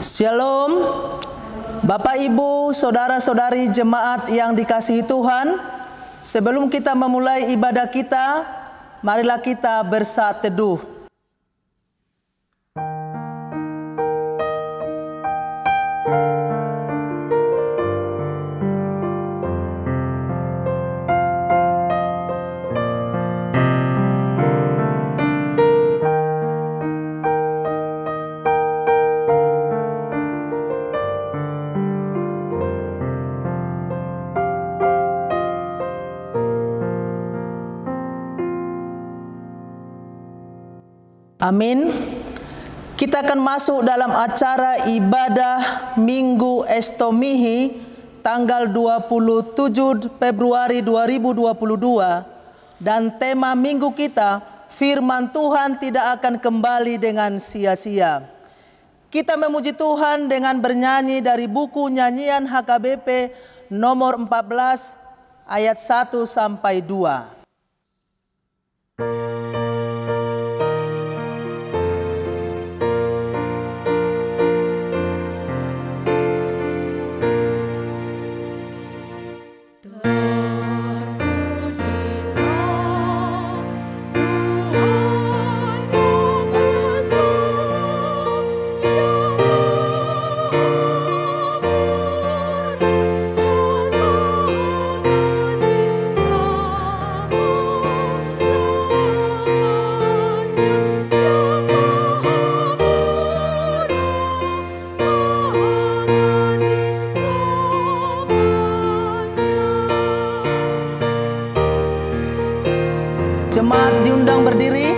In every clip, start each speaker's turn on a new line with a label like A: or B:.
A: Shalom, Bapak Ibu, Saudara-saudari jemaat yang dikasihi Tuhan. Sebelum kita memulai ibadah kita, marilah kita bersaat teduh. Amin. Kita akan masuk dalam acara ibadah Minggu Estomihi tanggal 27 Februari 2022 dan tema minggu kita, firman Tuhan tidak akan kembali dengan sia-sia. Kita memuji Tuhan dengan bernyanyi dari buku nyanyian HKBP nomor 14 ayat 1 sampai 2. Jemaat diundang berdiri.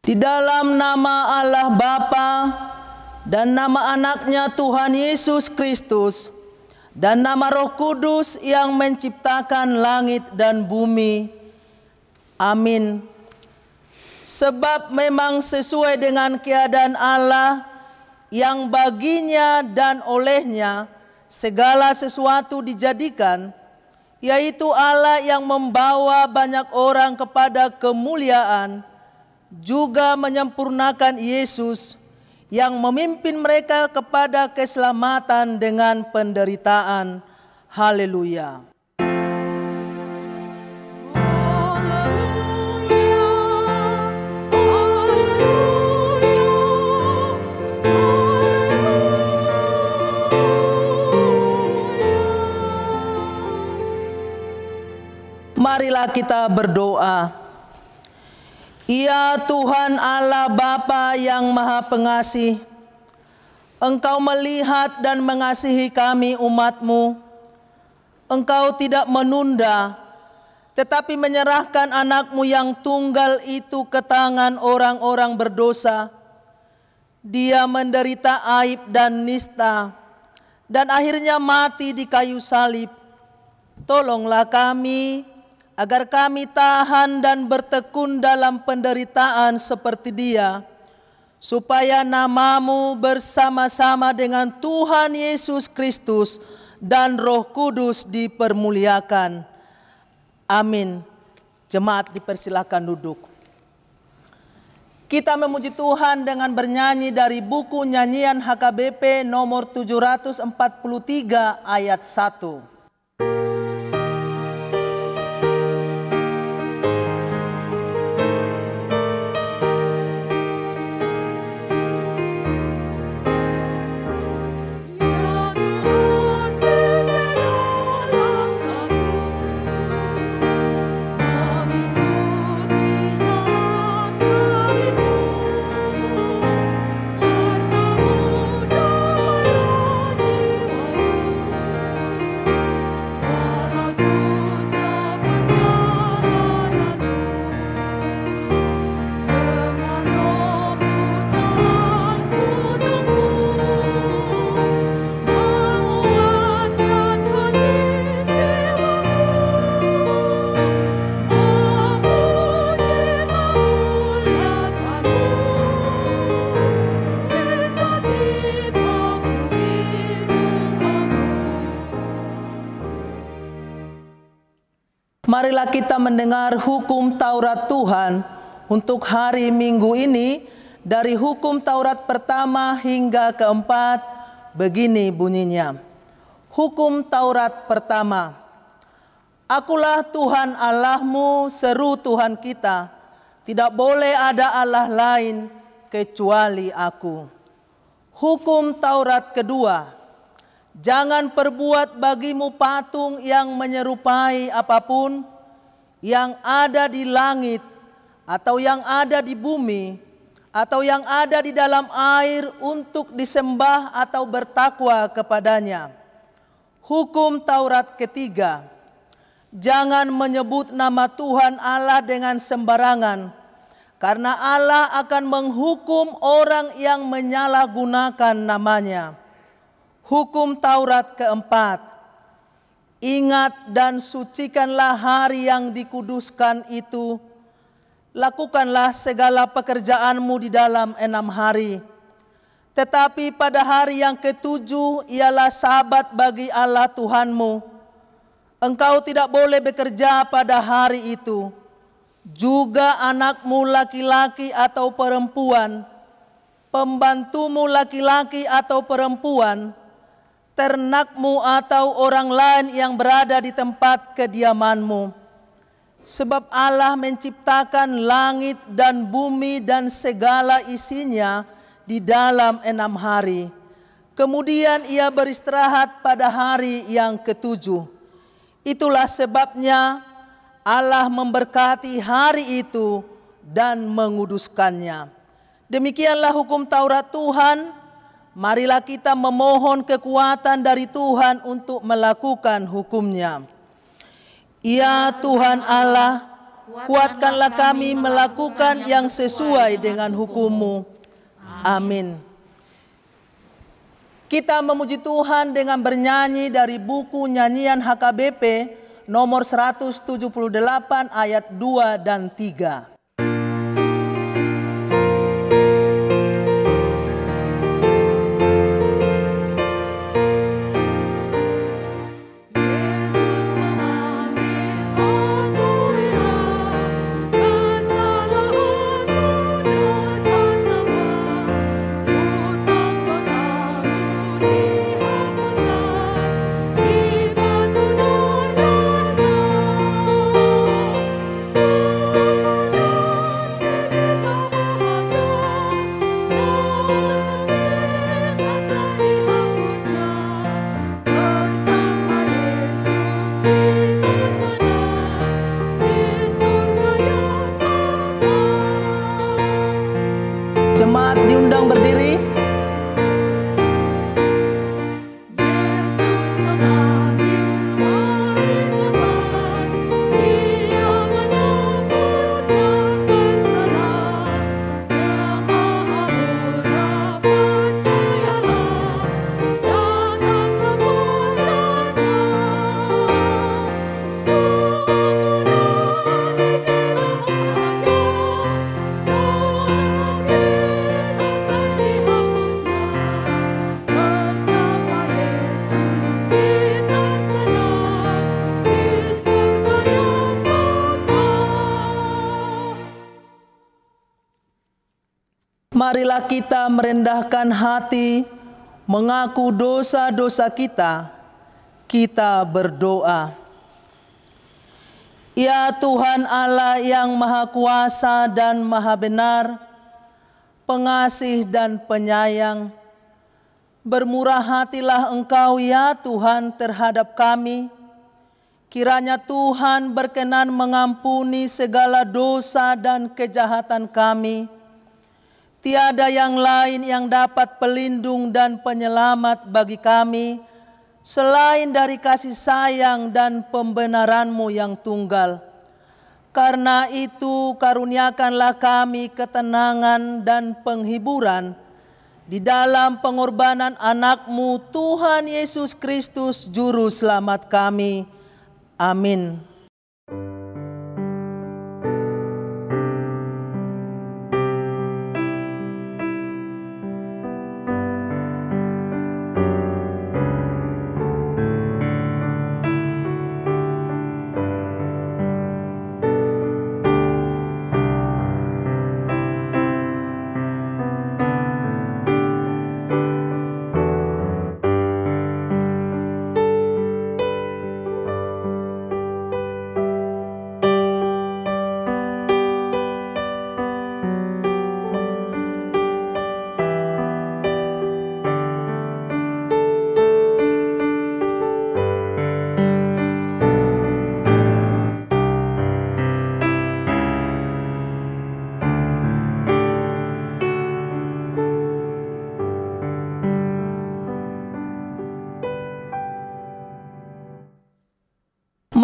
A: Di dalam nama Allah Bapa dan nama anaknya Tuhan Yesus Kristus dan nama Roh Kudus yang menciptakan langit dan bumi. Amin. Sebab memang sesuai dengan keadaan Allah yang baginya dan olehnya segala sesuatu dijadikan, yaitu Allah yang membawa banyak orang kepada kemuliaan, juga menyempurnakan Yesus yang memimpin mereka kepada keselamatan dengan penderitaan. Haleluya. Marilah kita berdoa. Ya Tuhan Allah Bapa yang Maha Pengasih, Engkau melihat dan mengasihi kami umat-Mu. Engkau tidak menunda, tetapi menyerahkan anak-Mu yang tunggal itu ke tangan orang-orang berdosa. Dia menderita aib dan nista, dan akhirnya mati di kayu salib. Tolonglah kami, agar kami tahan dan bertekun dalam penderitaan seperti dia, supaya nama-Mu bersama-sama dengan Tuhan Yesus Kristus dan Roh Kudus dipermuliakan. Amin. Jemaat dipersilakan duduk. Kita memuji Tuhan dengan bernyanyi dari buku nyanyian HKBP nomor 743 ayat 1. Marilah kita mendengar hukum Taurat Tuhan untuk hari Minggu ini dari hukum Taurat pertama hingga keempat. Begini bunyinya. Hukum Taurat pertama. Akulah Tuhan Allahmu, seru Tuhan kita. Tidak boleh ada Allah lain kecuali aku. Hukum Taurat kedua. Jangan perbuat bagimu patung yang menyerupai apapun yang ada di langit atau yang ada di bumi atau yang ada di dalam air untuk disembah atau bertakwa kepadanya. Hukum Taurat ketiga. Jangan menyebut nama Tuhan Allah dengan sembarangan, karena Allah akan menghukum orang yang menyalahgunakan namanya. Hukum Taurat keempat. Ingat dan sucikanlah hari yang dikuduskan itu. Lakukanlah segala pekerjaanmu di dalam 6 hari. Tetapi pada hari yang ketujuh ialah Sabat bagi Allah Tuhanmu. Engkau tidak boleh bekerja pada hari itu. Juga anakmu laki-laki atau perempuan, pembantumu laki-laki atau perempuan, ternakmu atau orang lain yang berada di tempat kediamanmu. Sebab Allah menciptakan langit dan bumi dan segala isinya di dalam 6 hari. Kemudian ia beristirahat pada hari yang ketujuh. Itulah sebabnya Allah memberkati hari itu dan menguduskannya. Demikianlah hukum Taurat Tuhan. Marilah kita memohon kekuatan dari Tuhan untuk melakukan hukumnya. Ya Tuhan Allah, kuatkanlah kami melakukan yang sesuai dengan hukum-Mu. Amin. Kita memuji Tuhan dengan bernyanyi dari buku nyanyian HKBP nomor 178 ayat 2 dan 3. Jemaat diundang berdiri. Marilah kita merendahkan hati, mengaku dosa-dosa kita. Kita berdoa. Ya Tuhan Allah yang Maha Kuasa dan Maha Benar, pengasih dan penyayang, bermurah hatilah Engkau ya Tuhan terhadap kami. Kiranya Tuhan berkenan mengampuni segala dosa dan kejahatan kami. Tiada yang lain yang dapat pelindung dan penyelamat bagi kami selain dari kasih sayang dan pembenaran-Mu yang tunggal. Karena itu karuniakanlah kami ketenangan dan penghiburan di dalam pengorbanan anak-Mu Tuhan Yesus Kristus Juru Selamat kami. Amin.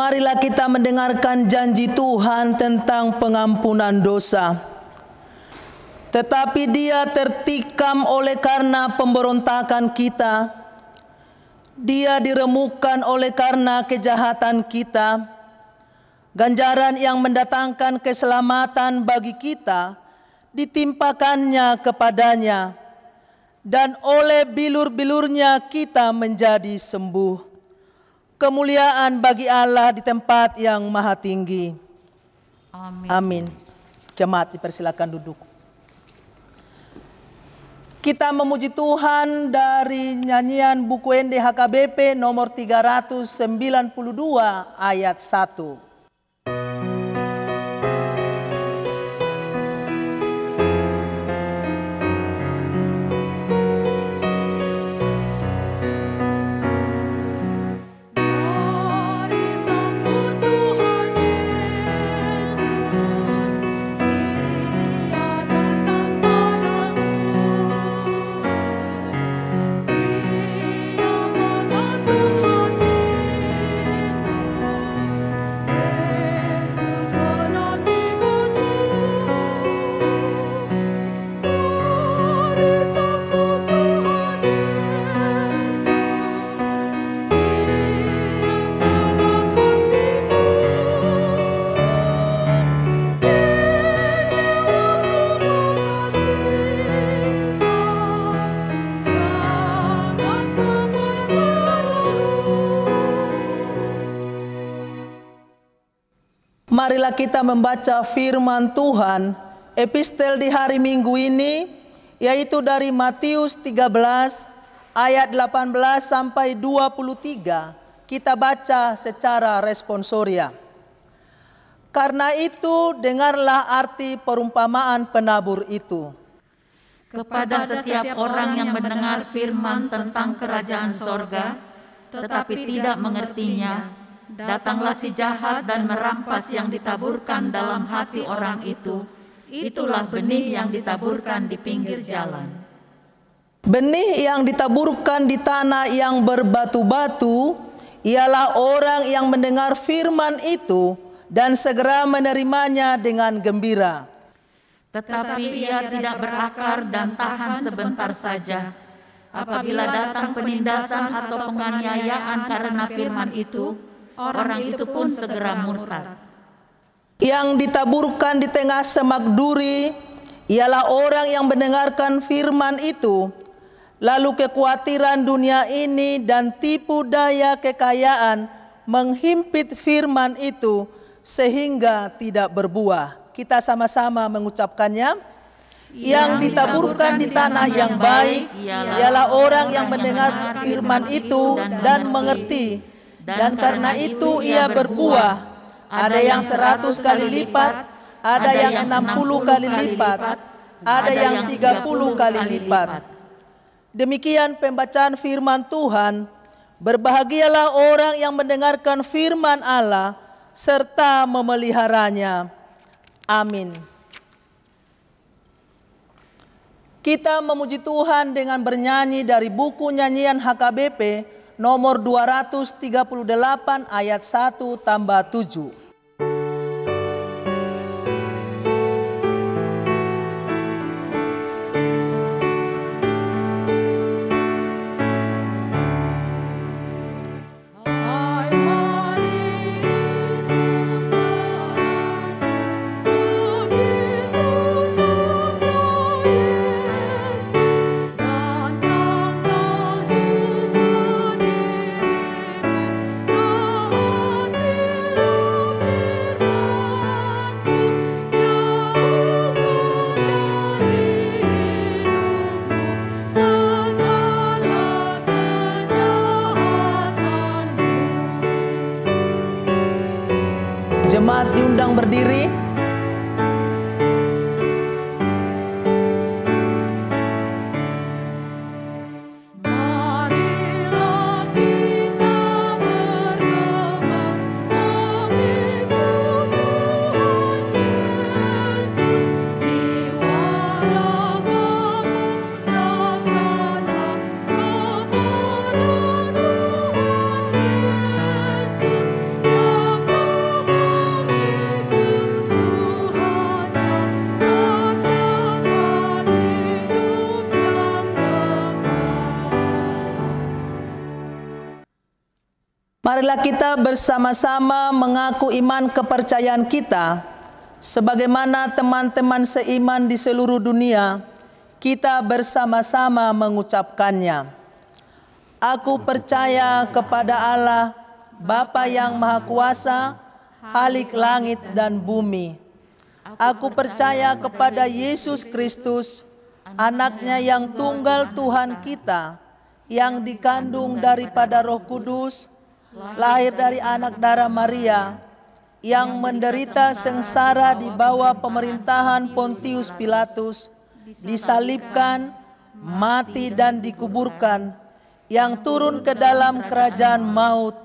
A: Marilah kita mendengarkan janji Tuhan tentang pengampunan dosa. Tetapi Dia tertikam oleh karena pemberontakan kita. Dia diremukkan oleh karena kejahatan kita. Ganjaran yang mendatangkan keselamatan bagi kita ditimpakannya kepadanya. Dan oleh bilur-bilurnya kita menjadi sembuh. Kemuliaan bagi Allah di tempat yang maha tinggi.
B: Amin.
A: Amin. Jemaat dipersilakan duduk. Kita memuji Tuhan dari nyanyian buku ND HKBP nomor 392 ayat 1. Marilah kita membaca firman Tuhan, epistel di hari Minggu ini, yaitu dari Matius 13 ayat 18 sampai 23. Kita baca secara responsoria. Karena itu dengarlah arti perumpamaan penabur itu.
B: Kepada setiap orang yang mendengar firman tentang kerajaan sorga, tetapi tidak mengertinya, datanglah si jahat dan merampas yang ditaburkan dalam hati orang itu. Itulah benih yang ditaburkan di pinggir jalan.
A: Benih yang ditaburkan di tanah yang berbatu-batu ialah orang yang mendengar firman itu dan segera menerimanya dengan gembira.
B: Tetapi ia tidak berakar dan tahan sebentar saja. Apabila datang penindasan atau penganiayaan karena firman itu, orang itu pun segera murtad.
A: Yang ditaburkan di tengah semak duri ialah orang yang mendengarkan firman itu, lalu kekhawatiran dunia ini dan tipu daya kekayaan menghimpit firman itu sehingga tidak berbuah. Kita sama-sama mengucapkannya. Yang ditaburkan di tanah yang baik ialah orang yang mendengar firman itu dan mengerti. Dan karena itu ia berbuah, ada yang 100 kali lipat, ada yang 60 kali lipat, ada yang 30 kali lipat. Demikian pembacaan firman Tuhan. Berbahagialah orang yang mendengarkan firman Allah serta memeliharanya. Amin. Kita memuji Tuhan dengan bernyanyi dari buku nyanyian HKBP nomor 238 ayat 1 tambah 7. Jemaat diundang berdiri. Marilah kita bersama-sama mengaku iman kepercayaan kita, sebagaimana teman-teman seiman di seluruh dunia, kita bersama-sama mengucapkannya. Aku percaya kepada Allah, Bapa yang Maha Kuasa, Khalik langit dan bumi. Aku percaya kepada Yesus Kristus, Anaknya yang tunggal Tuhan kita, yang dikandung daripada Roh Kudus, lahir dari anak darah Maria, yang menderita sengsara di bawah pemerintahan Pontius Pilatus, disalibkan, mati dan dikuburkan, yang turun ke dalam kerajaan maut,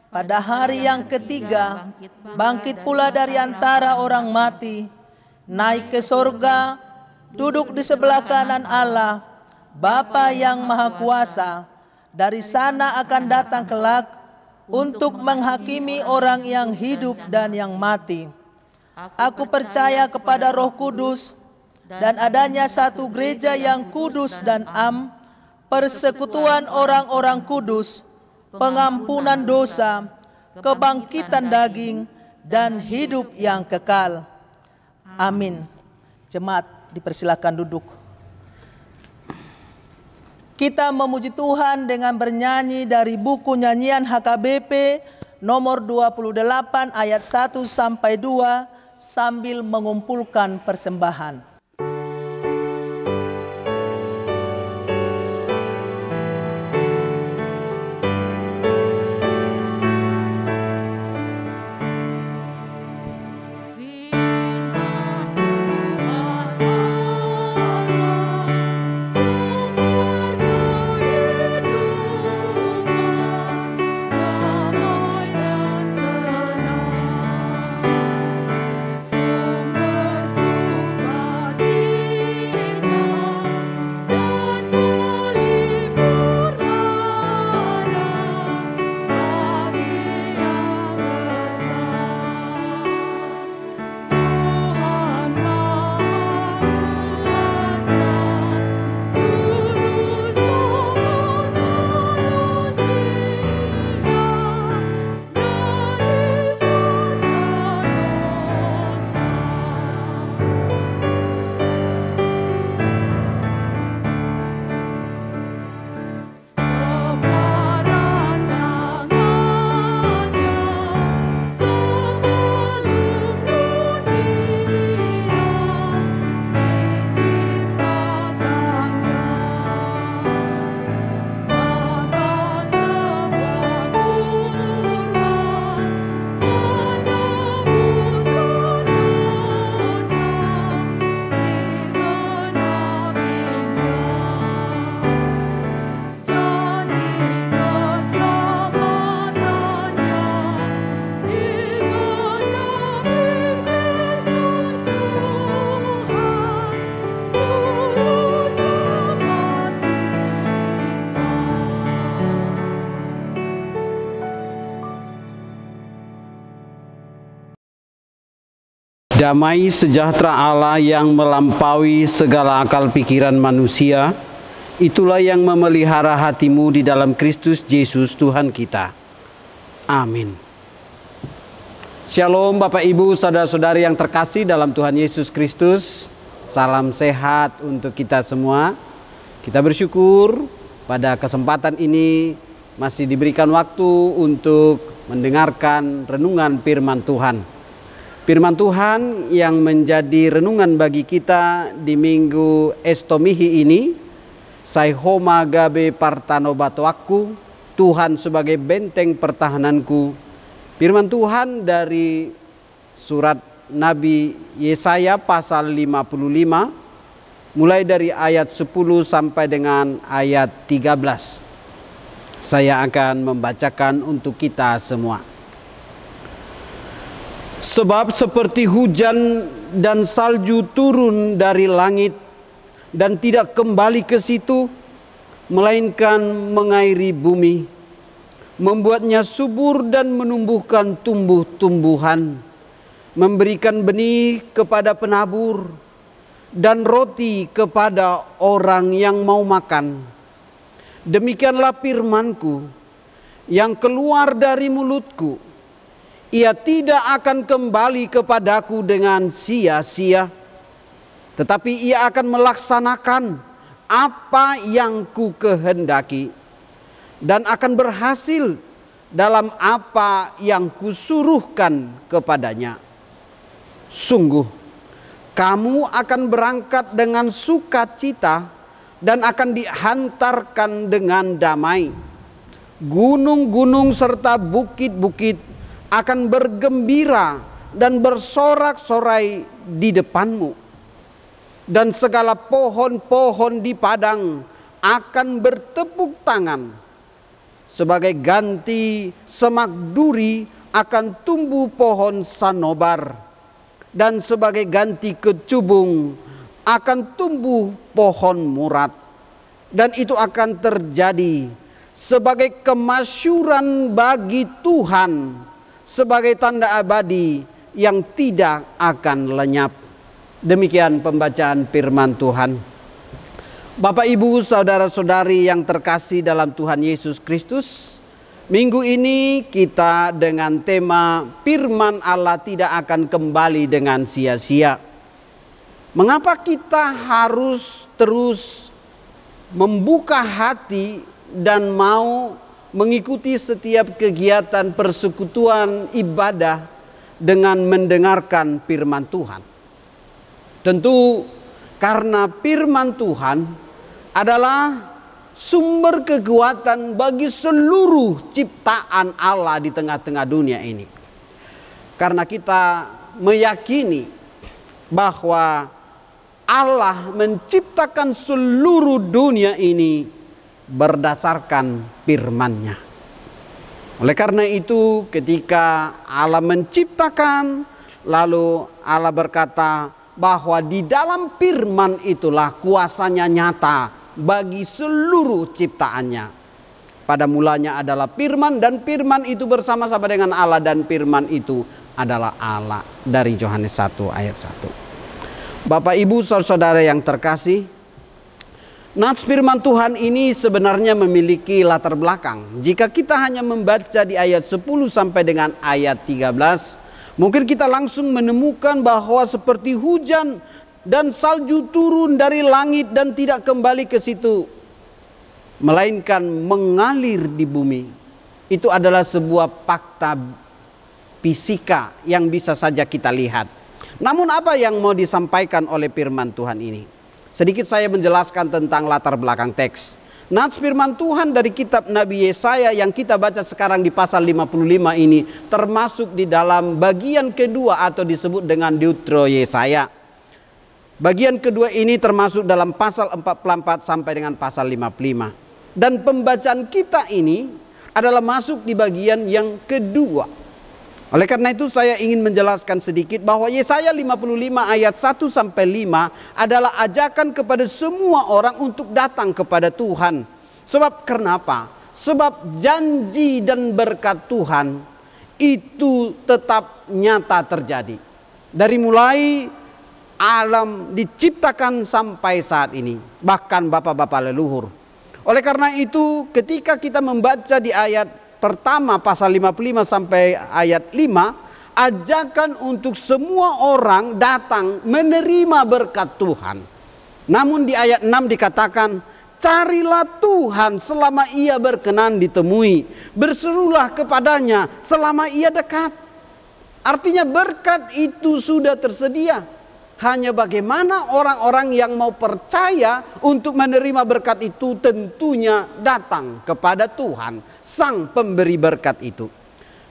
A: pada hari yang ketiga bangkit pula dari antara orang mati, naik ke sorga, duduk di sebelah kanan Allah, Bapa yang Maha Kuasa. Dari sana akan datang kelak untuk menghakimi orang yang hidup dan yang mati. Aku percaya kepada Roh Kudus dan adanya satu gereja yang kudus dan am, persekutuan orang-orang kudus, pengampunan dosa, kebangkitan daging, dan hidup yang kekal. Amin. Jemaat dipersilakan duduk. Kita memuji Tuhan dengan bernyanyi dari buku nyanyian HKBP nomor 28 ayat 1 sampai 2 sambil mengumpulkan persembahan.
C: Damai sejahtera Allah yang melampaui segala akal pikiran manusia, itulah yang memelihara hatimu di dalam Kristus Yesus Tuhan kita. Amin. Shalom Bapak Ibu, saudara-saudari yang terkasih dalam Tuhan Yesus Kristus. Salam sehat untuk kita semua. Kita bersyukur pada kesempatan ini masih diberikan waktu untuk mendengarkan renungan firman Tuhan. Firman Tuhan yang menjadi renungan bagi kita di minggu Estomihi ini, Saihoma gabe partanobatuaku, Tuhan sebagai benteng pertahananku. Firman Tuhan dari surat Nabi Yesaya pasal 55, mulai dari ayat 10 sampai dengan ayat 13. Saya akan membacakan untuk kita semua. Sebab seperti hujan dan salju turun dari langit dan tidak kembali ke situ, melainkan mengairi bumi, membuatnya subur dan menumbuhkan tumbuh-tumbuhan, memberikan benih kepada penabur dan roti kepada orang yang mau makan. Demikianlah firman-Ku, yang keluar dari mulutku, ia tidak akan kembali kepadaku dengan sia-sia, tetapi ia akan melaksanakan apa yang ku kehendaki dan akan berhasil dalam apa yang kusuruhkan kepadanya. Sungguh, kamu akan berangkat dengan sukacita dan akan dihantarkan dengan damai. Gunung-gunung serta bukit-bukit akan bergembira dan bersorak-sorai di depanmu. Dan segala pohon-pohon di padang akan bertepuk tangan. Sebagai ganti semak duri akan tumbuh pohon sanobar, dan sebagai ganti kecubung akan tumbuh pohon murad. Dan itu akan terjadi sebagai kemasyuran bagi Tuhan, sebagai tanda abadi yang tidak akan lenyap. Demikian pembacaan firman Tuhan. Bapak, Ibu, saudara-saudari yang terkasih dalam Tuhan Yesus Kristus, minggu ini kita dengan tema firman Allah tidak akan kembali dengan sia-sia. Mengapa kita harus terus membuka hati dan mau mengikuti setiap kegiatan persekutuan ibadah dengan mendengarkan firman Tuhan? Tentu karena firman Tuhan adalah sumber kekuatan bagi seluruh ciptaan Allah di tengah-tengah dunia ini. Karena kita meyakini bahwa Allah menciptakan seluruh dunia ini berdasarkan firman-Nya. Oleh karena itu, ketika Allah menciptakan, lalu Allah berkata bahwa di dalam firman itulah kuasanya nyata bagi seluruh ciptaannya. Pada mulanya adalah firman, dan firman itu bersama-sama dengan Allah, dan firman itu adalah Allah. Dari Yohanes 1 ayat 1. Bapak, Ibu, saudara yang terkasih, nats firman Tuhan ini sebenarnya memiliki latar belakang. Jika kita hanya membaca di ayat 10 sampai dengan ayat 13, mungkin kita langsung menemukan bahwa seperti hujan dan salju turun dari langit dan tidak kembali ke situ, melainkan mengalir di bumi. Itu adalah sebuah fakta fisika yang bisa saja kita lihat. Namun apa yang mau disampaikan oleh firman Tuhan ini? Sedikit saya menjelaskan tentang latar belakang teks. Nats firman Tuhan dari kitab Nabi Yesaya yang kita baca sekarang di pasal 55 ini termasuk di dalam bagian kedua atau disebut dengan Deutero Yesaya. Bagian kedua ini termasuk dalam pasal 44 sampai dengan pasal 55. Dan pembacaan kita ini adalah masuk di bagian yang kedua. Oleh karena itu saya ingin menjelaskan sedikit bahwa Yesaya 55 ayat 1 sampai 5 adalah ajakan kepada semua orang untuk datang kepada Tuhan. Sebab kenapa? Sebab janji dan berkat Tuhan itu tetap nyata terjadi. Dari mulai alam diciptakan sampai saat ini, bahkan bapak-bapak leluhur. Oleh karena itu, ketika kita membaca di ayat pertama pasal 55 sampai ayat 5, ajakan untuk semua orang datang menerima berkat Tuhan. Namun di ayat 6 dikatakan, carilah Tuhan selama ia berkenan ditemui, berserulah kepadanya selama ia dekat. Artinya berkat itu sudah tersedia. Hanya bagaimana orang-orang yang mau percaya untuk menerima berkat itu tentunya datang kepada Tuhan, sang pemberi berkat itu.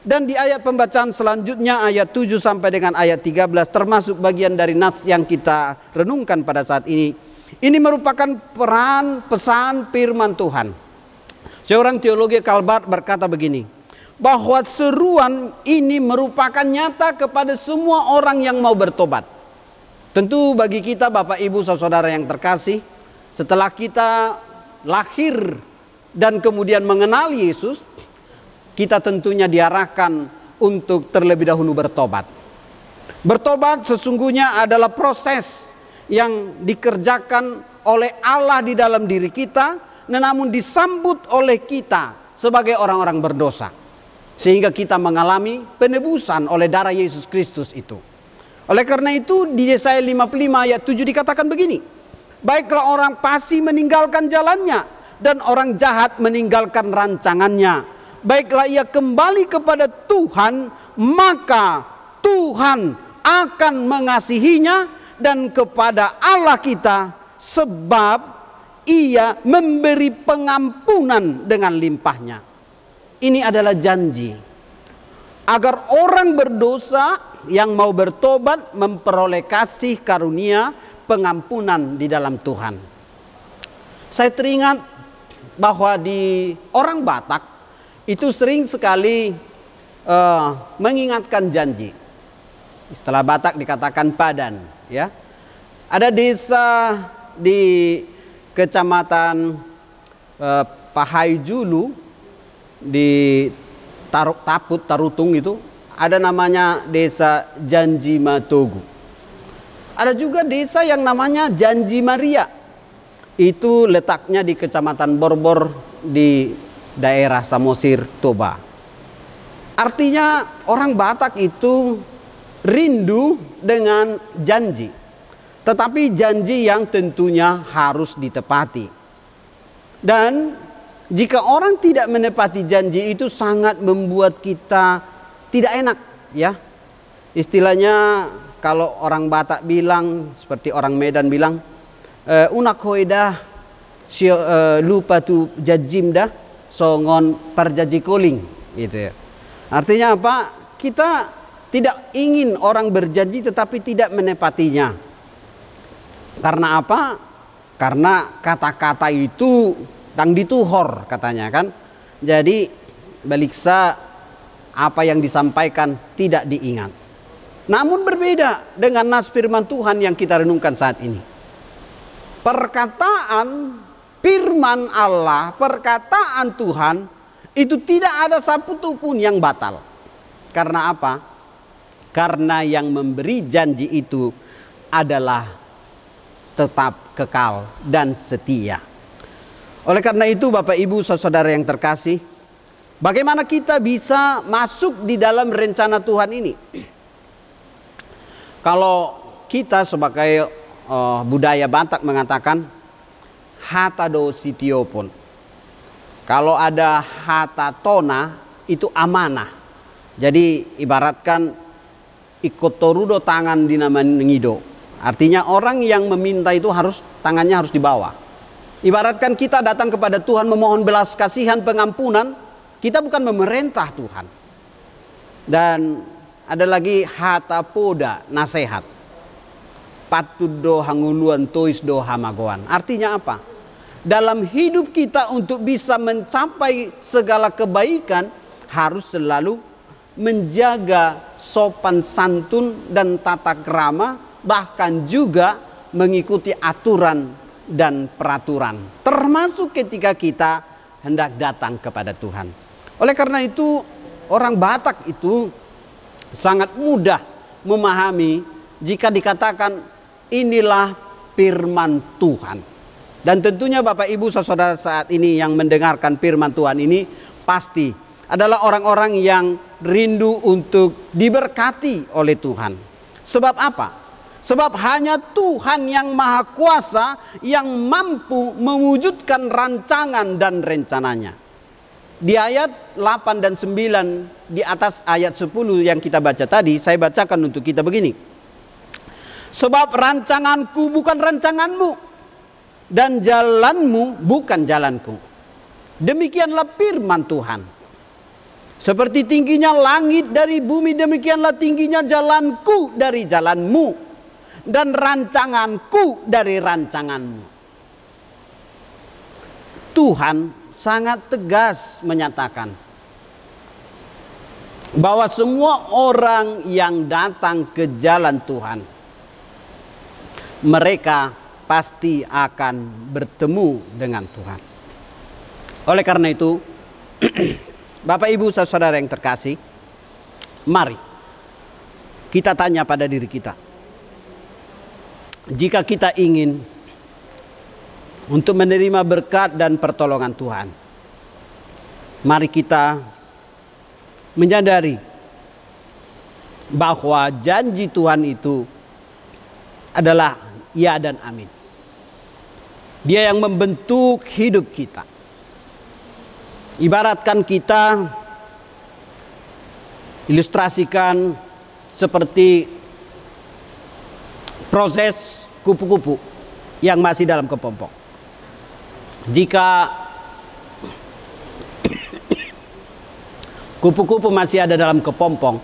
C: Dan di ayat pembacaan selanjutnya ayat 7 sampai dengan ayat 13 termasuk bagian dari nats yang kita renungkan pada saat ini. Ini merupakan pesan firman Tuhan. Seorang teologi Calvert berkata begini, bahwa seruan ini merupakan nyata kepada semua orang yang mau bertobat. Tentu bagi kita Bapak Ibu saudara yang terkasih, setelah kita lahir dan kemudian mengenal Yesus, kita tentunya diarahkan untuk terlebih dahulu bertobat. Bertobat sesungguhnya adalah proses yang dikerjakan oleh Allah di dalam diri kita, namun disambut oleh kita sebagai orang-orang berdosa. Sehingga kita mengalami penebusan oleh darah Yesus Kristus itu. Oleh karena itu di Yesaya 55 ayat 7 dikatakan begini. Baiklah orang fasik meninggalkan jalannya, dan orang jahat meninggalkan rancangannya. Baiklah ia kembali kepada Tuhan, maka Tuhan akan mengasihinya, dan kepada Allah kita, sebab ia memberi pengampunan dengan limpahnya. Ini adalah janji agar orang berdosa yang mau bertobat memperoleh kasih karunia pengampunan di dalam Tuhan. Saya teringat bahwa di orang Batak itu sering sekali mengingatkan janji. Istilah Batak dikatakan padan, ya. Ada desa di kecamatan Pahaijulu di Tarutung itu, ada namanya desa Janji Matogu. Ada juga desa yang namanya Janji Maria. Itu letaknya di kecamatan Borbor di daerah Samosir, Toba. Artinya orang Batak itu rindu dengan janji. Tetapi janji yang tentunya harus ditepati. Dan jika orang tidak menepati janji itu sangat membuat kita tidak enak, ya. Istilahnya kalau orang Batak bilang, seperti orang Medan bilang, unak hoedah lupa tu jajim dah songon parjaji koling, gitu ya. Artinya apa? Kita tidak ingin orang berjanji tetapi tidak menepatinya. Karena apa? Karena kata-kata itu tang dituhor katanya kan. Jadi baliksa apa yang disampaikan tidak diingat. Namun berbeda dengan nas firman Tuhan yang kita renungkan saat ini. Perkataan firman Allah, perkataan Tuhan itu tidak ada satu pun yang batal. Karena apa? Karena yang memberi janji itu adalah tetap kekal dan setia. Oleh karena itu Bapak Ibu saudara yang terkasih, bagaimana kita bisa masuk di dalam rencana Tuhan ini? Kalau kita sebagai budaya Batak mengatakan hatado sitiopon. Kalau ada hatatona itu amanah. Jadi ibaratkan ikotorudo tangan dinaman ngido. Artinya orang yang meminta itu tangannya harus dibawa. Ibaratkan kita datang kepada Tuhan memohon belas kasihan pengampunan, kita bukan memerintah Tuhan. Dan ada lagi hatapoda, nasihat. Patudo hanguluan tois do hamagoan. Artinya apa? Dalam hidup kita untuk bisa mencapai segala kebaikan harus selalu menjaga sopan santun dan tata krama, bahkan juga mengikuti aturan dan peraturan, termasuk ketika kita hendak datang kepada Tuhan. Oleh karena itu orang Batak itu sangat mudah memahami jika dikatakan inilah firman Tuhan. Dan tentunya Bapak Ibu saudara saat ini yang mendengarkan firman Tuhan ini pasti adalah orang-orang yang rindu untuk diberkati oleh Tuhan. Sebab apa? Sebab hanya Tuhan yang Maha Kuasa yang mampu mewujudkan rancangan dan rencananya. Di ayat 8 dan 9 di atas ayat 10 yang kita baca tadi, saya bacakan untuk kita begini. Sebab rancanganku bukan rancanganmu, dan jalanmu bukan jalanku. Demikianlah firman Tuhan. Seperti tingginya langit dari bumi, demikianlah tingginya jalanku dari jalanmu, dan rancanganku dari rancanganmu. Tuhan sangat tegas menyatakan bahwa semua orang yang datang ke jalan Tuhan, mereka pasti akan bertemu dengan Tuhan. Oleh karena itu, Bapak Ibu saudara yang terkasih, mari kita tanya pada diri kita. Jika kita ingin untuk menerima berkat dan pertolongan Tuhan, mari kita menyadari bahwa janji Tuhan itu adalah ya dan amin. Dia yang membentuk hidup kita. Ibaratkan kita ilustrasikan seperti proses kupu-kupu yang masih dalam kepompong. Jika kupu-kupu masih ada dalam kepompong,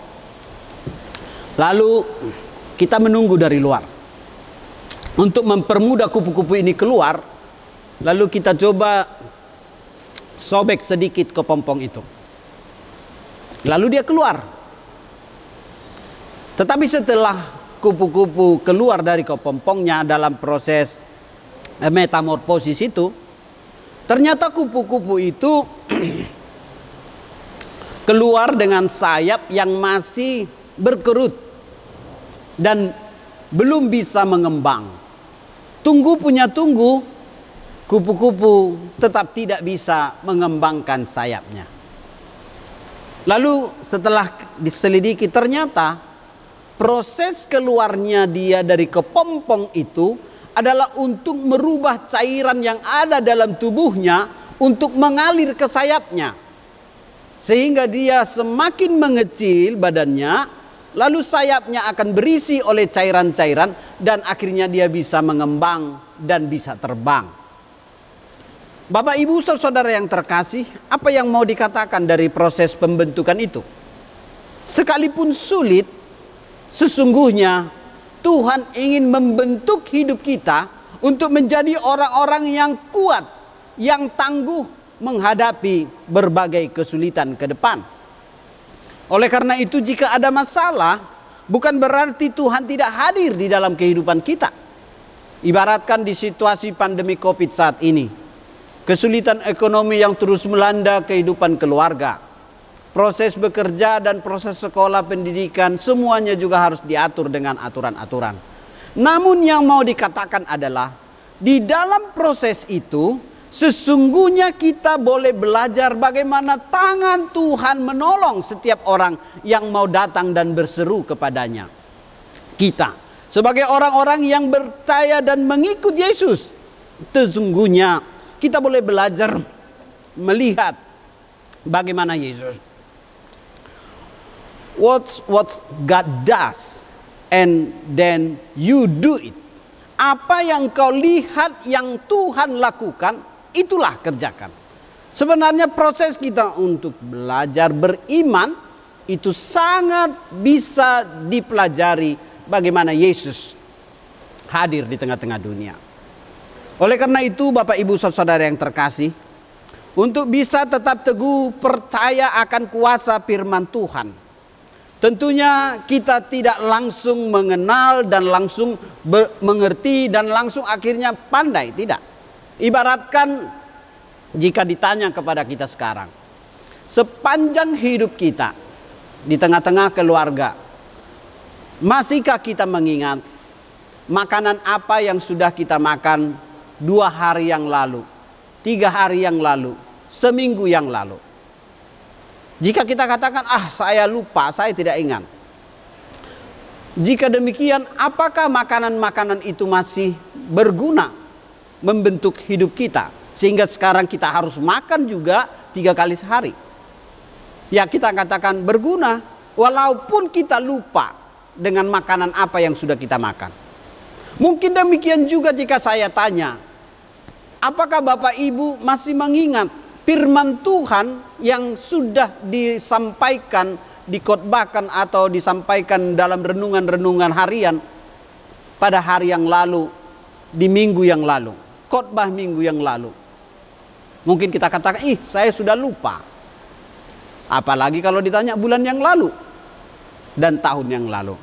C: lalu kita menunggu dari luar. Untuk mempermudah kupu-kupu ini keluar, lalu kita coba sobek sedikit kepompong itu. Lalu dia keluar. Tetapi setelah kupu-kupu keluar dari kepompongnya dalam proses metamorfosis itu, ternyata kupu-kupu itu keluar dengan sayap yang masih berkerut dan belum bisa mengembang. Tunggu punya tunggu, kupu-kupu tetap tidak bisa mengembangkan sayapnya. Lalu setelah diselidiki ternyata proses keluarnya dia dari kepompong itu adalah untuk merubah cairan yang ada dalam tubuhnya untuk mengalir ke sayapnya. Sehingga dia semakin mengecil badannya, lalu sayapnya akan berisi oleh cairan-cairan dan akhirnya dia bisa mengembang dan bisa terbang. Bapak Ibu saudara yang terkasih, apa yang mau dikatakan dari proses pembentukan itu? Sekalipun sulit, sesungguhnya Tuhan ingin membentuk hidup kita untuk menjadi orang-orang yang kuat, yang tangguh menghadapi berbagai kesulitan ke depan. Oleh karena itu, jika ada masalah, bukan berarti Tuhan tidak hadir di dalam kehidupan kita. Ibaratkan di situasi pandemi COVID saat ini, kesulitan ekonomi yang terus melanda kehidupan keluarga, proses bekerja dan proses sekolah pendidikan, semuanya juga harus diatur dengan aturan-aturan. Namun yang mau dikatakan adalah, di dalam proses itu, sesungguhnya kita boleh belajar bagaimana tangan Tuhan menolong setiap orang yang mau datang dan berseru kepadanya. Kita sebagai orang-orang yang percaya dan mengikut Yesus, sesungguhnya kita boleh belajar melihat bagaimana Yesus. What God does and then you do it. Apa yang kau lihat yang Tuhan lakukan, itulah kerjakan. Sebenarnya proses kita untuk belajar beriman itu sangat bisa dipelajari bagaimana Yesus hadir di tengah-tengah dunia. Oleh karena itu Bapak Ibu saudara yang terkasih, untuk bisa tetap teguh percaya akan kuasa firman Tuhan, tentunya kita tidak langsung mengenal dan langsung mengerti dan langsung akhirnya pandai, tidak. Ibaratkan jika ditanya kepada kita sekarang, sepanjang hidup kita di tengah-tengah keluarga, masihkah kita mengingat makanan apa yang sudah kita makan 2 hari yang lalu, 3 hari yang lalu, seminggu yang lalu? Jika kita katakan, saya lupa, saya tidak ingat. Jika demikian, apakah makanan-makanan itu masih berguna membentuk hidup kita, sehingga sekarang kita harus makan juga 3 kali sehari? Ya, kita katakan berguna, walaupun kita lupa dengan makanan apa yang sudah kita makan. Mungkin demikian juga jika saya tanya, apakah Bapak Ibu masih mengingat firman Tuhan yang sudah disampaikan, dikhotbahkan atau disampaikan dalam renungan-renungan harian pada hari yang lalu, di minggu yang lalu, khotbah minggu yang lalu? Mungkin kita katakan, saya sudah lupa. Apalagi kalau ditanya bulan yang lalu dan tahun yang lalu.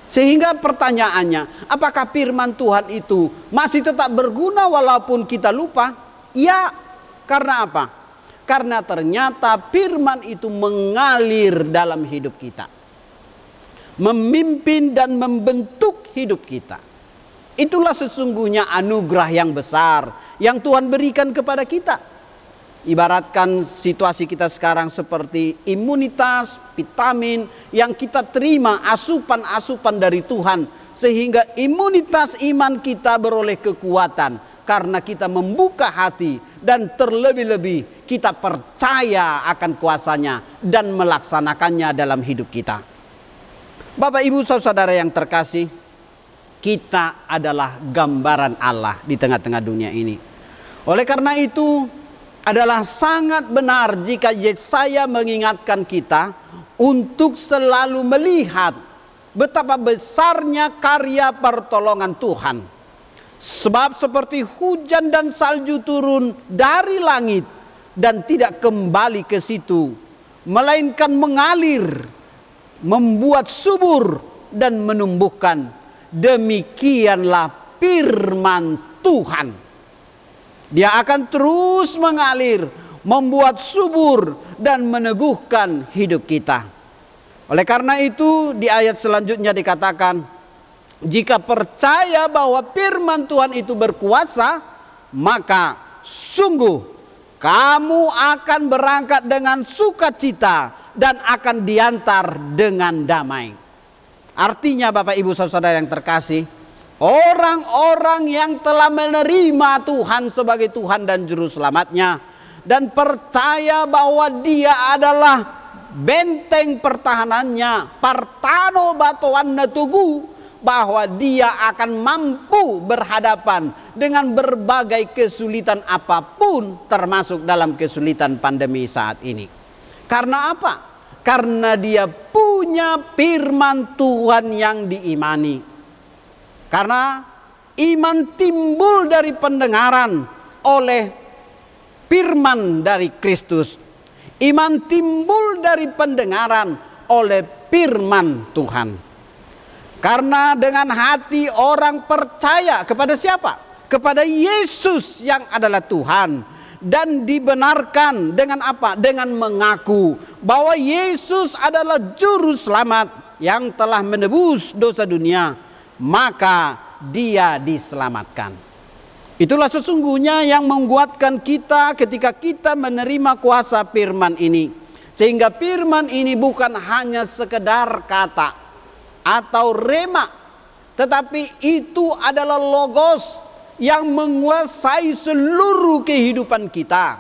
C: Sehingga pertanyaannya, apakah firman Tuhan itu masih tetap berguna walaupun kita lupa? Ya, karena apa? Karena ternyata firman itu mengalir dalam hidup kita, memimpin dan membentuk hidup kita. Itulah sesungguhnya anugerah yang besar yang Tuhan berikan kepada kita. Ibaratkan situasi kita sekarang seperti imunitas, vitamin yang kita terima asupan-asupan dari Tuhan. Sehingga imunitas iman kita beroleh kekuatan karena kita membuka hati dan terlebih-lebih kita percaya akan kuasanya dan melaksanakannya dalam hidup kita. Bapak, Ibu, saudara yang terkasih, kita adalah gambaran Allah di tengah-tengah dunia ini. Oleh karena itu, adalah sangat benar jika Yesaya mengingatkan kita untuk selalu melihat betapa besarnya karya pertolongan Tuhan. Sebab seperti hujan dan salju turun dari langit dan tidak kembali ke situ, melainkan mengalir, membuat subur dan menumbuhkan. Demikianlah firman Tuhan. Dia akan terus mengalir, membuat subur dan meneguhkan hidup kita. Oleh karena itu di ayat selanjutnya dikatakan, jika percaya bahwa firman Tuhan itu berkuasa, maka sungguh kamu akan berangkat dengan sukacita dan akan diantar dengan damai. Artinya Bapak, Ibu, saudara yang terkasih, orang-orang yang telah menerima Tuhan sebagai Tuhan dan Juru Selamatnya dan percaya bahwa Dia adalah benteng pertahanannya, partano batoan natugu, bahwa Dia akan mampu berhadapan dengan berbagai kesulitan apapun, termasuk dalam kesulitan pandemi saat ini. Karena apa? Karena dia punya firman Tuhan yang diimani. Karena iman timbul dari pendengaran oleh firman dari Kristus. Iman timbul dari pendengaran oleh firman Tuhan. Karena dengan hati orang percaya kepada siapa? Kepada Yesus yang adalah Tuhan. Dan dibenarkan dengan apa? Dengan mengaku bahwa Yesus adalah Juru Selamat yang telah menebus dosa dunia. Maka dia diselamatkan. Itulah sesungguhnya yang menguatkan kita ketika kita menerima kuasa firman ini. Sehingga firman ini bukan hanya sekedar kata atau rema, tetapi itu adalah logos yang menguasai seluruh kehidupan kita,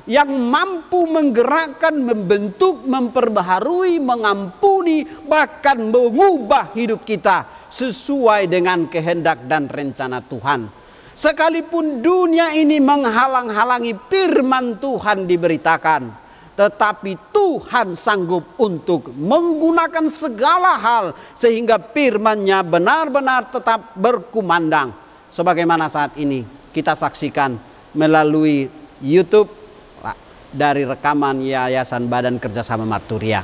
C: yang mampu menggerakkan, membentuk, memperbaharui, mengampuni, bahkan mengubah hidup kita sesuai dengan kehendak dan rencana Tuhan. Sekalipun dunia ini menghalang-halangi firman Tuhan diberitakan, tetapi Tuhan sanggup untuk menggunakan segala hal sehingga firman-Nya benar-benar tetap berkumandang. Sebagaimana saat ini kita saksikan melalui YouTube dari rekaman Yayasan Badan Kerjasama Marturia.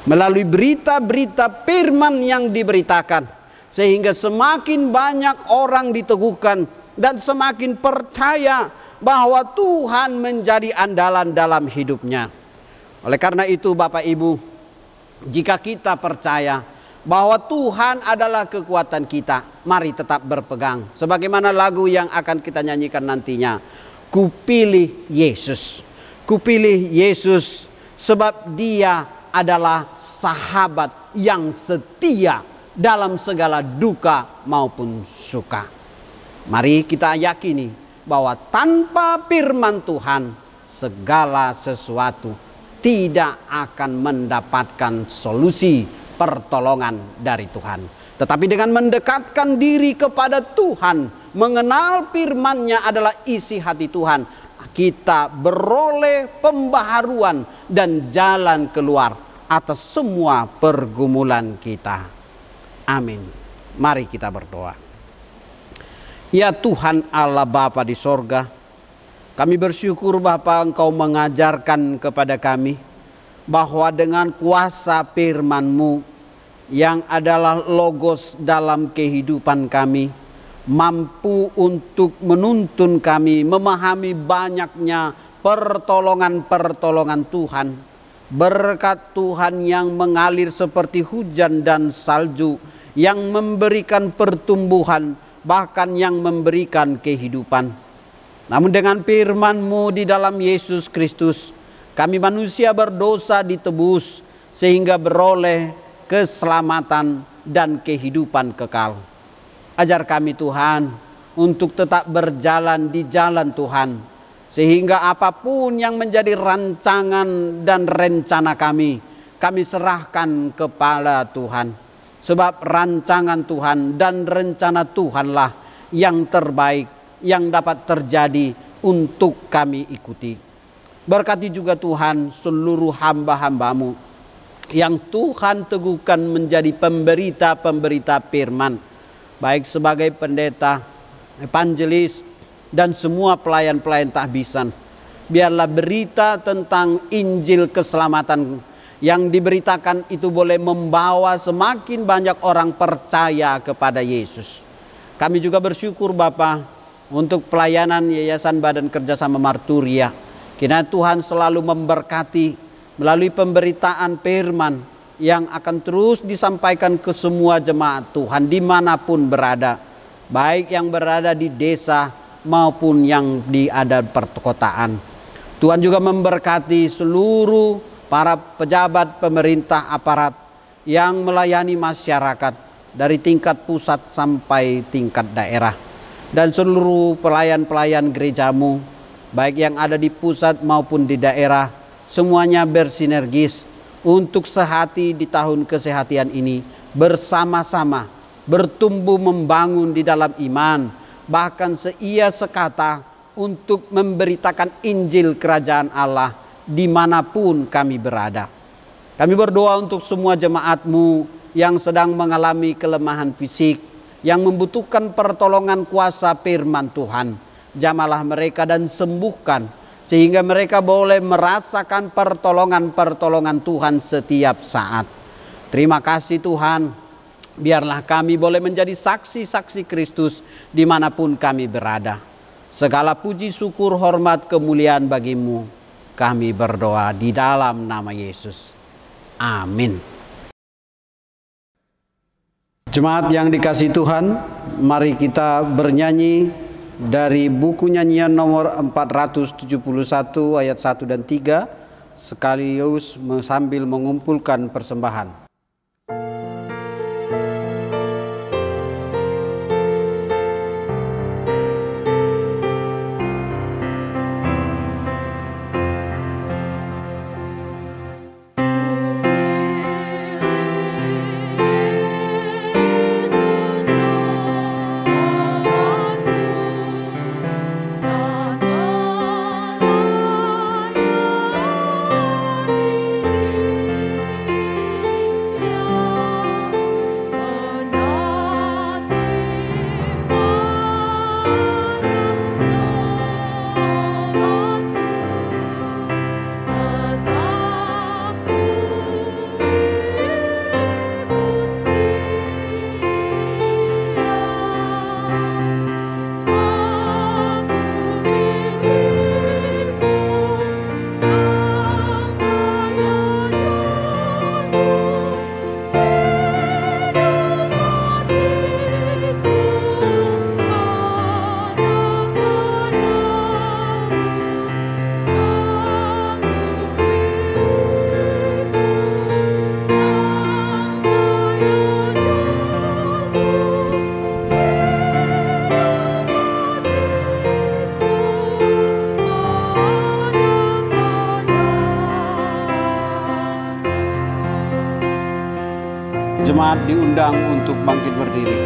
C: Melalui berita-berita firman yang diberitakan, sehingga semakin banyak orang diteguhkan dan semakin percaya bahwa Tuhan menjadi andalan dalam hidupnya. Oleh karena itu Bapak, Ibu, jika kita percaya bahwa Tuhan adalah kekuatan kita, mari tetap berpegang. Sebagaimana lagu yang akan kita nyanyikan nantinya, Kupilih Yesus. Kupilih Yesus sebab Dia adalah sahabat yang setia dalam segala duka maupun suka. Mari kita yakini bahwa tanpa firman Tuhan segala sesuatu tidak akan mendapatkan solusi pertolongan dari Tuhan. Tetapi dengan mendekatkan diri kepada Tuhan, mengenal firman-Nya adalah isi hati Tuhan, kita beroleh pembaharuan dan jalan keluar atas semua pergumulan kita. Amin. Mari kita berdoa. Ya Tuhan Allah Bapa di sorga, kami bersyukur Bapa Engkau mengajarkan kepada kami bahwa dengan kuasa firman-Mu yang adalah logos dalam kehidupan kami, mampu untuk menuntun kami memahami banyaknya pertolongan-pertolongan Tuhan. Berkat Tuhan yang mengalir seperti hujan dan salju, yang memberikan pertumbuhan, bahkan yang memberikan kehidupan. Namun dengan firman-Mu di dalam Yesus Kristus, kami manusia berdosa ditebus sehingga beroleh keselamatan dan kehidupan kekal. Ajar kami Tuhan untuk tetap berjalan di jalan Tuhan, sehingga apapun yang menjadi rancangan dan rencana kami serahkan kepada Tuhan. Sebab rancangan Tuhan dan rencana Tuhanlah yang terbaik yang dapat terjadi untuk kami ikuti. Berkati juga Tuhan seluruh hamba-hamba-Mu yang Tuhan teguhkan menjadi pemberita-pemberita firman, baik sebagai pendeta, evangelis, dan semua pelayan-pelayan tahbisan. Biarlah berita tentang Injil keselamatan yang diberitakan itu boleh membawa semakin banyak orang percaya kepada Yesus. Kami juga bersyukur Bapa untuk pelayanan Yayasan Badan Kerjasama Marturia. Kiranya Tuhan selalu memberkati melalui pemberitaan firman yang akan terus disampaikan ke semua jemaat Tuhan dimanapun berada, baik yang berada di desa maupun yang ada perkotaan. Tuhan juga memberkati seluruh para pejabat pemerintah aparat yang melayani masyarakat dari tingkat pusat sampai tingkat daerah. Dan seluruh pelayan-pelayan gereja-Mu, baik yang ada di pusat maupun di daerah, semuanya bersinergis untuk sehati di tahun kesehatian ini, bersama-sama bertumbuh membangun di dalam iman, bahkan seia sekata untuk memberitakan Injil Kerajaan Allah dimanapun kami berada. Kami berdoa untuk semua jemaat-Mu yang sedang mengalami kelemahan fisik, yang membutuhkan pertolongan kuasa firman Tuhan. Jamalah mereka dan sembuhkan, sehingga mereka boleh merasakan pertolongan-pertolongan Tuhan setiap saat. Terima kasih Tuhan, biarlah kami boleh menjadi saksi-saksi Kristus dimanapun kami berada. Segala puji, syukur, hormat, kemuliaan bagi-Mu. Kami berdoa di dalam nama Yesus. Amin. Jemaat yang dikasihi Tuhan, mari kita bernyanyi dari buku nyanyian nomor 471 ayat 1 dan 3 sekaligus sambil mengumpulkan persembahan. Jemaat diundang untuk bangkit berdiri.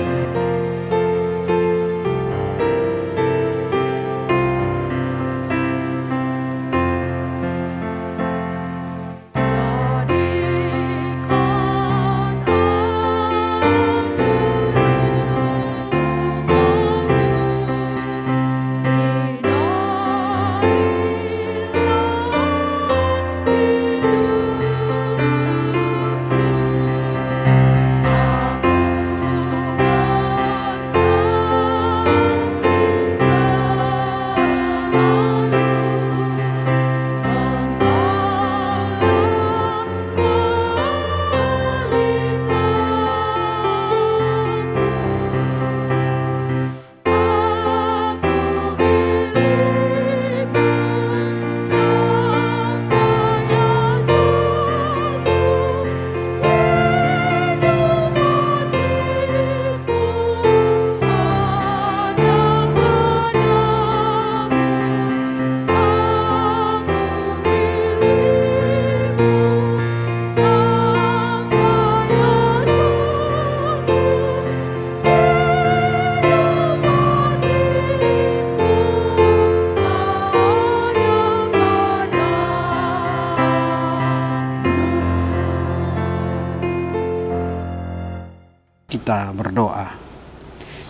C: Kita berdoa.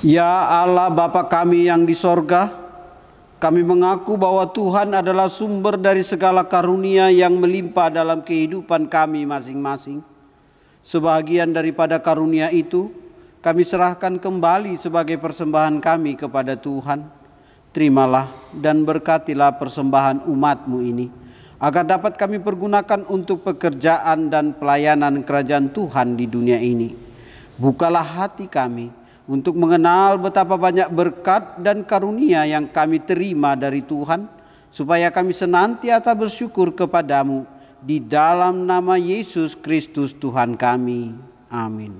C: Ya Allah Bapa kami yang di sorga, kami mengaku bahwa Tuhan adalah sumber dari segala karunia yang melimpah dalam kehidupan kami masing-masing. Sebagian daripada karunia itu kami serahkan kembali sebagai persembahan kami kepada Tuhan. Terimalah dan berkatilah persembahan umat-Mu ini, agar dapat kami pergunakan untuk pekerjaan dan pelayanan kerajaan Tuhan di dunia ini. Bukalah hati kami untuk mengenal betapa banyak berkat dan karunia yang kami terima dari Tuhan, supaya kami senantiasa bersyukur kepadamu di dalam nama Yesus Kristus Tuhan kami. Amin.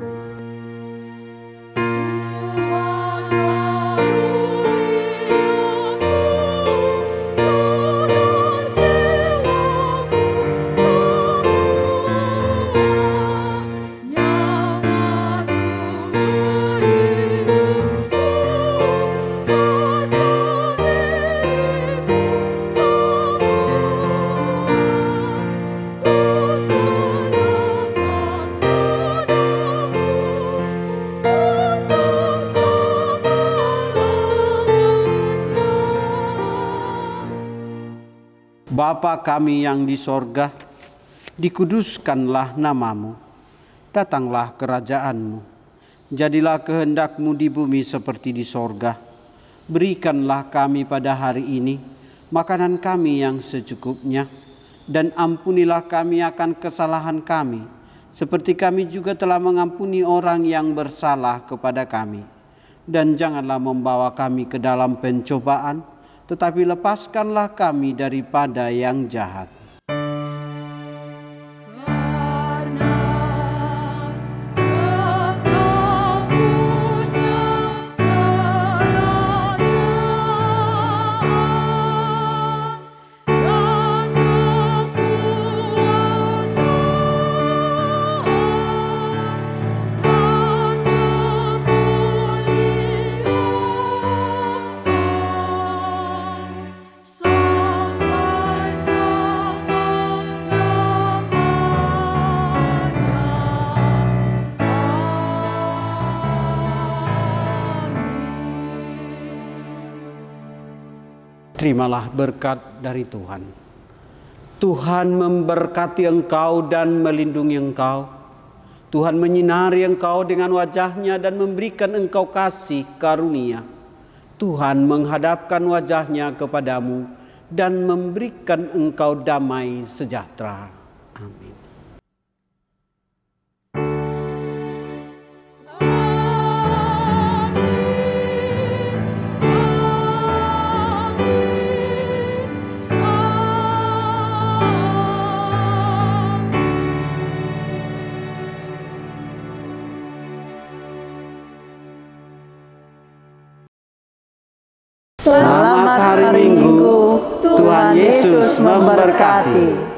C: Bapa kami yang di sorga, dikuduskanlah namamu, datanglah kerajaanmu, jadilah kehendak-Mu di bumi seperti di sorga. Berikanlah kami pada hari ini makanan kami yang secukupnya, dan ampunilah kami akan kesalahan kami, seperti kami juga telah mengampuni orang yang bersalah kepada kami. Dan janganlah membawa kami ke dalam pencobaan, tetapi lepaskanlah kami daripada yang jahat. Terimalah berkat dari Tuhan. Tuhan memberkati engkau dan melindungi engkau. Tuhan menyinari engkau dengan wajah-Nya dan memberikan engkau kasih karunia. Tuhan menghadapkan wajah-Nya kepadamu dan memberikan engkau damai sejahtera. Amin.
A: Selamat hari Minggu, Tuhan Yesus memberkati.